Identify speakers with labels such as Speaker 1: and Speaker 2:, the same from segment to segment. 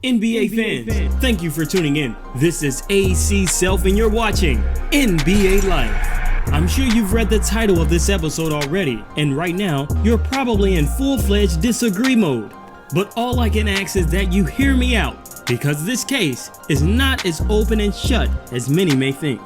Speaker 1: NBA fans, thank you for tuning in. This is AC Selph and you're watching NBA Life. I'm sure you've read the title of this episode already, and right now, you're probably in full-fledged disagree mode. But all I can ask is that you hear me out, because this case is not as open and shut as many may think.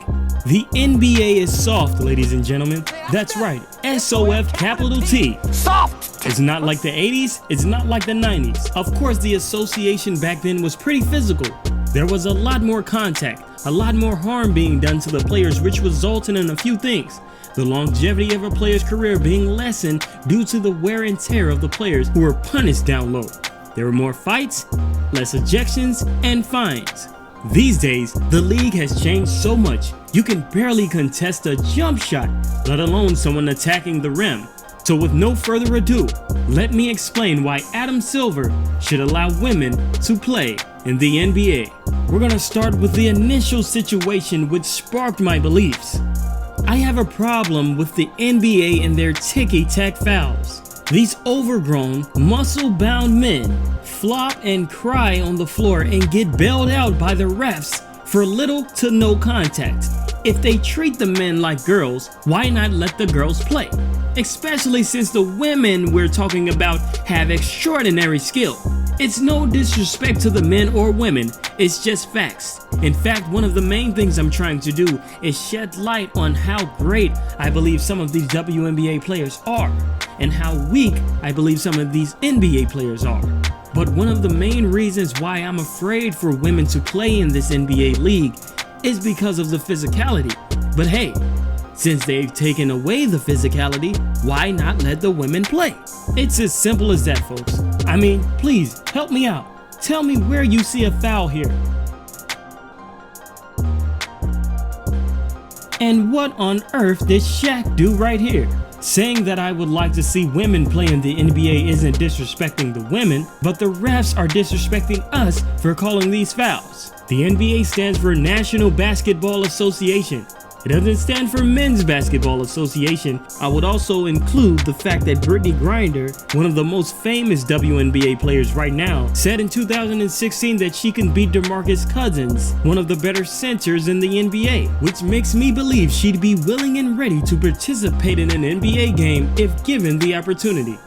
Speaker 1: The NBA is soft, ladies and gentlemen. That's right, SOF capital T. Soft! It's not like the 80s, it's not like the 90s. Of course, the association back then was pretty physical. There was a lot more contact, a lot more harm being done to the players, which resulted in a few things. The longevity of a player's career being lessened due to the wear and tear of the players who were punished down low. There were more fights, less ejections, and fines. These days, the league has changed so much, you can barely contest a jump shot, let alone someone attacking the rim. So with no further ado, let me explain why Alan Selph should allow women to play in the NBA. We're gonna start with the initial situation which sparked my beliefs. I have a problem with the NBA and their ticky-tack fouls. These overgrown, muscle-bound men flop and cry on the floor and get bailed out by the refs for little to no contact. If they treat the men like girls, why not let the girls play? Especially since the women we're talking about have extraordinary skill. It's no disrespect to the men or women, it's just facts. In fact, one of the main things I'm trying to do is shed light on how great I believe some of these WNBA players are, and how weak I believe some of these NBA players are. But one of the main reasons why I'm afraid for women to play in this NBA league is because of the physicality. But hey, since they've taken away the physicality, why not let the women play? It's as simple as that, folks. I mean, please, help me out. Tell me where you see a foul here. And what on earth did Shaq do right here? Saying that I would like to see women play in the NBA isn't disrespecting the women, but the refs are disrespecting us for calling these fouls. The NBA stands for National Basketball Association. It doesn't stand for Men's Basketball Association. I would also include the fact that Brittany Griner, one of the most famous WNBA players right now, said in 2016 that she can beat DeMarcus Cousins, one of the better centers in the NBA, which makes me believe she'd be willing and ready to participate in an NBA game if given the opportunity.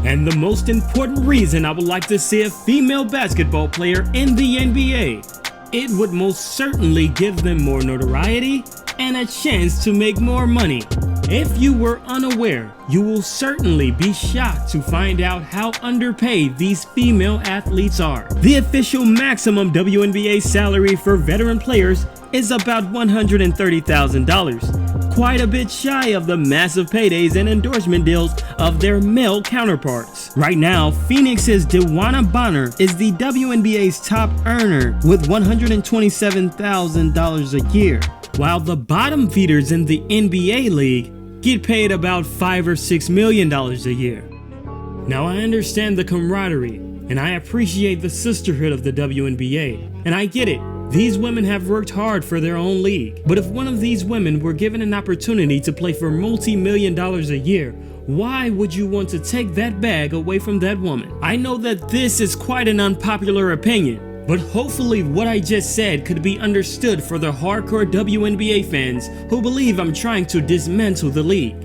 Speaker 1: And the most important reason I would like to see a female basketball player in the NBA, it would most certainly give them more notoriety and a chance to make more money. If you were unaware, you will certainly be shocked to find out how underpaid these female athletes are. The official maximum WNBA salary for veteran players is about $130,000, quite a bit shy of the massive paydays and endorsement deals of their male counterparts. Right now, Phoenix's DeWanna Bonner is the WNBA's top earner with $127,000 a year, while the bottom feeders in the NBA league get paid about $5 or $6 million a year. Now I understand the camaraderie, and I appreciate the sisterhood of the WNBA, and I get it. These women have worked hard for their own league, but if one of these women were given an opportunity to play for multi-million dollars a year, why would you want to take that bag away from that woman? I know that this is quite an unpopular opinion, but hopefully what I just said could be understood for the hardcore WNBA fans who believe I'm trying to dismantle the league.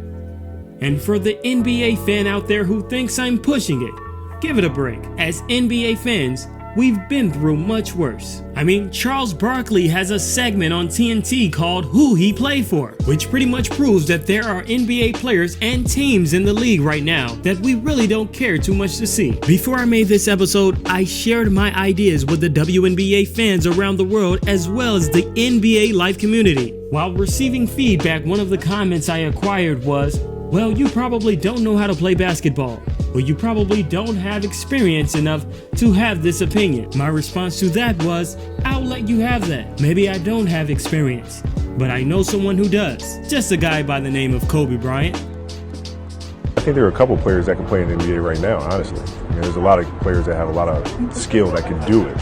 Speaker 1: And for the NBA fan out there who thinks I'm pushing it, give it a break. As NBA fans, we've been through much worse. I mean, Charles Barkley has a segment on TNT called Who He Played For, which pretty much proves that there are NBA players and teams in the league right now that we really don't care too much to see. Before I made this episode, I shared my ideas with the WNBA fans around the world as well as the NBA Life community. While receiving feedback, one of the comments I acquired was, "Well, you probably don't know how to play basketball. Well, you probably don't have experience enough to have this opinion." My response to that was, I'll let you have that. Maybe I don't have experience, but I know someone who does. Just a guy by the name of Kobe Bryant.
Speaker 2: I think there are a couple players that can play in the NBA right now, honestly. I mean, there's a lot of players that have a lot of skill that can do it.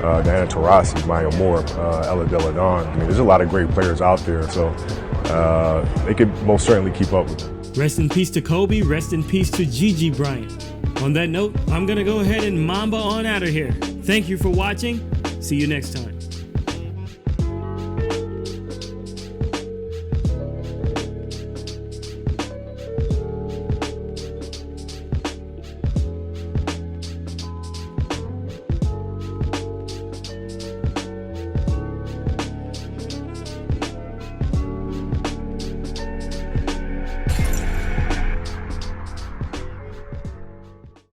Speaker 2: Diana Taurasi, Maya Moore, Ella Deladon. I mean, there's a lot of great players out there, so they could most certainly keep up with them.
Speaker 1: Rest in peace to Kobe, rest in peace to Gigi Bryant. On that note, I'm gonna go ahead and Mamba on out of here. Thank you for watching. See you next time.